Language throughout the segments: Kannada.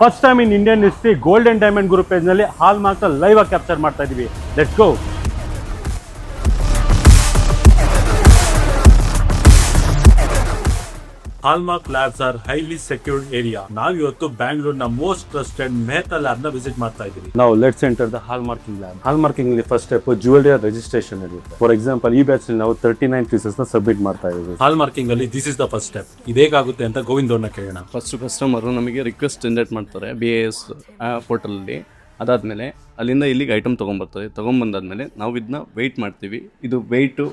First time in Indian history gold and diamond group page ನಲ್ಲಿ ಹಾಲ್ ಮಾರ್ಕ್ ಲೈವ್ ಆಗಿ ಕ್ಯಾಪ್ಚರ್ ಮಾಡ್ತಾ ಇದೀವಿ. Let's go. Hallmark labs are highly secured area. ನಾವಿವತ್ತು ಬ್ಯಾಂಗ್ಳೂರ್ನ ಮೋಸ್ಟ್ ಟ್ರಸ್ಟೆಡ್ ಮೆಹ್ತಾ ಲ್ಯಾಬ್ ನ ವಿಸಿಟ್ ಮಾಡ್ತಾ ಇದ್ದೀವಿ. ನಾವು let's enter the hallmarking lab. Hallmarking ಅಲ್ಲಿ ಫಸ್ಟ್ ಸ್ಟೆಪ್ ಜ್ಯುವೆಲರಿ ರಿಜಿಸ್ಟ್ರೇಷನ್ ಇರುತ್ತೆ. ಫಾರ್ ಎಕ್ಸಾಂಪಲ್ ಈ ಬ್ಯಾಚ್ ನಾವು 39 ಪೀಸಸ್ ನ ಸಬ್ಮಿಟ್ ಮಾಡ್ತಾ ಇದ್ದೀವಿ. ಹಾಲ್ಮಾರ್ಕಿಂಗ್ ಅಲ್ಲಿ this is the first step. ಇದೇಗಾಗುತ್ತೆ ಅಂತ ಗೋವಿಂದ್ ಅವ್ರನ್ನ ಕೇಳೋಣ. ಫಸ್ಟ್ ಕಸ್ಟಮರ್ ನಮಗೆ ರಿಕ್ವೆಸ್ಟ್ ಜನರೇಟ್ ಮಾಡ್ತಾರೆ BIS ಪೋರ್ಟಲ್ ಅಲ್ಲಿ. ಅದಾದ್ಮೇಲೆ ಅಲ್ಲಿಂದ ಇಲ್ಲಿಗೆ ಐಟಮ್ ತೊಗೊಂಬಂದಾದ್ಮೇಲೆ ನಾವು ಇದನ್ನ ವೆಯ್ಟ್ ಮಾಡ್ತೀವಿ. ಇದು ವೆಯ್ಟು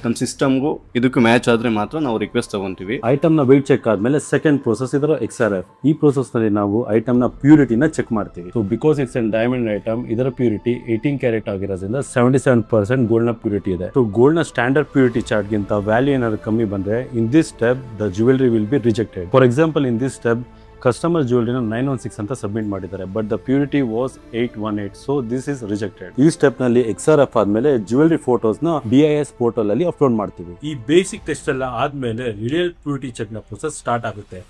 ನಮ್ಮ ಸಿಸ್ಟಮ್ಗೂ ಇದಕ್ಕೂ ಮ್ಯಾಚ್ ಆದ್ರೆ ಮಾತ್ರ ನಾವು ರಿಕ್ವೆಸ್ಟ್ ತಗೊಂತೀವಿ. ಐಟಮ್ ನ ವೆಯ್ಟ್ ಚೆಕ್ ಆದ್ಮೇಲೆ ಸೆಕೆಂಡ್ ಪ್ರೋಸೆಸ್ ಇದರ XRF. ಈ ಪ್ರೋಸೆಸ್ ನಲ್ಲಿ ನಾವು ಐಟಮ್ ನ ಪ್ಯೂರಿಟಿನ ಚೆಕ್ ಮಾಡ್ತೀವಿ. So because it's an diamond item, ಇದರ ಪ್ಯೂರಿಟಿ 18 ಕ್ಯಾರೆಟ್ ಆಗಿರೋದ್ರಿಂದ 77% ಗೋಲ್ಡ್ ನ ಪ್ಯೂರಿಟಿ ಇದೆ. ಸೊ ಗೋಲ್ಡ್ ನ ಸ್ಟ್ಯಾಂಡರ್ಡ್ ಪ್ಯೂರಿಟಿ ಚಾರ್ಟ್ ಗಿಂತ ವ್ಯಾಲ್ಯೂ ಏನಾದ್ರು ಕಮ್ಮಿ ಬಂದ್ರೆ in this step the jewellery will be rejected. For example in this step customer ಜ್ಯುವೆಲರಿನ 916 ಅಂತ ಸಬ್ಮಿಟ್ ಮಾಡಿದ್ದಾರೆ, but the purity was 818. So this is rejected. ಈ ಸ್ಟೆಪ್ ನಲ್ಲಿ XRF ಆದ್ಮೇಲೆ ಜ್ಯುವೆಲರಿ ಫೋಟೋಸ್ ನ BIS ಪೋರ್ಟಲ್ ಅಲ್ಲಿ ಅಪ್ಲೋಡ್ ಮಾಡ್ತೀವಿ. ಈ ಬೇಸಿಕ್ ಟೆಸ್ಟ್ ಎಲ್ಲ ಆದ್ಮೇಲೆ ರಿಯಲ್ ಪ್ಯೂರಿಟಿ ಚೆಕ್ ನ ಪ್ರೊಸೆಸ್ ಸ್ಟಾರ್ಟ್ ಆಗುತ್ತೆ.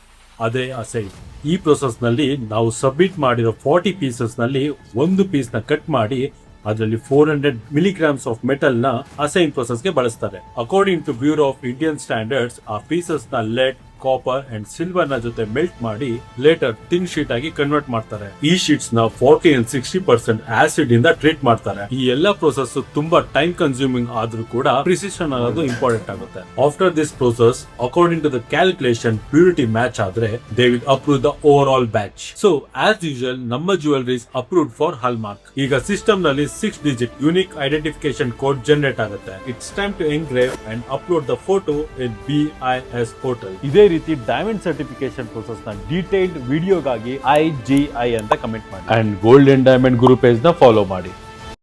ಅದೇ ಅಸೈನ್. ಈ ಪ್ರೊಸೆಸ್ ನಲ್ಲಿ ನಾವು ಸಬ್ಮಿಟ್ ಮಾಡಿರೋ 40 ಪೀಸಸ್ ನಲ್ಲಿ ಒಂದು ಪೀಸ್ ನ ಕಟ್ ಮಾಡಿ ಅದರಲ್ಲಿ 400 milligrams ಆಫ್ ಮೆಟಲ್ ನ ಅಸೈನ್ ಪ್ರೊಸೆಸ್ ಗೆ ಬಳಸ್ತಾರೆ. According to bureau of Indian standards ಆ ಪೀಸಸ್ ನ ಲೆಡ್, ಕಾಪರ್ ಅಂಡ್ ಸಿಲ್ವರ್ ನ ಜೊತೆ ಮೆಲ್ಟ್ ಮಾಡಿ ಲೇಟರ್ ಥಿನ್ ಶೀಟ್ ಆಗಿ ಕನ್ವರ್ಟ್ ಮಾಡ್ತಾರೆ. ಈ ಶೀಟ್ಸ್ ನ 40 and 60% ಆಸಿಡ್ ಇಂದ ಟ್ರೀಟ್ ಮಾಡ್ತಾರೆ. ಈ ಎಲ್ಲಾ ಪ್ರೊಸೆಸ್ ತುಂಬಾ ಟೈಮ್ ಕನ್ಸ್ಯೂಮಿಂಗ್ ಆದ್ರೂ ಕೂಡ ಪ್ರಿಸಿಷನ್ ಅನ್ನೋದು ಇಂಪಾರ್ಟೆಂಟ್ ಆಗುತ್ತೆ. After this process according to the calculation purity match ಆದ್ರೆ they will approve the overall batch. So as usual ನಮ್ಮ ಜ್ಯುವೆಲರೀಸ್ ಅಪ್ರೂವ್ಡ್ ಫಾರ್ ಹಾಲ್ಮಾರ್ಕ್. ಈಗ ಸಿಸ್ಟಮ್ ನಲ್ಲಿ 6 digit unique identification code generate ಆಗುತ್ತೆ. It's time to engrave and upload the photo in BIS portal. ಇದೇ ರೀತಿ ಡೈಮಂಡ್ ಸರ್ಟಿಫಿಕೇಶನ್ ಪ್ರೊಸೆಸ್ ನ ಡೀಟೇಲ್ಡ್ ವಿಡಿಯೋಗಾಗಿ IGI ಅಂತ ಕಮೆಂಟ್ ಮಾಡಿ and gold and diamond group page ನ ಫಾಲೋ ಮಾಡಿ.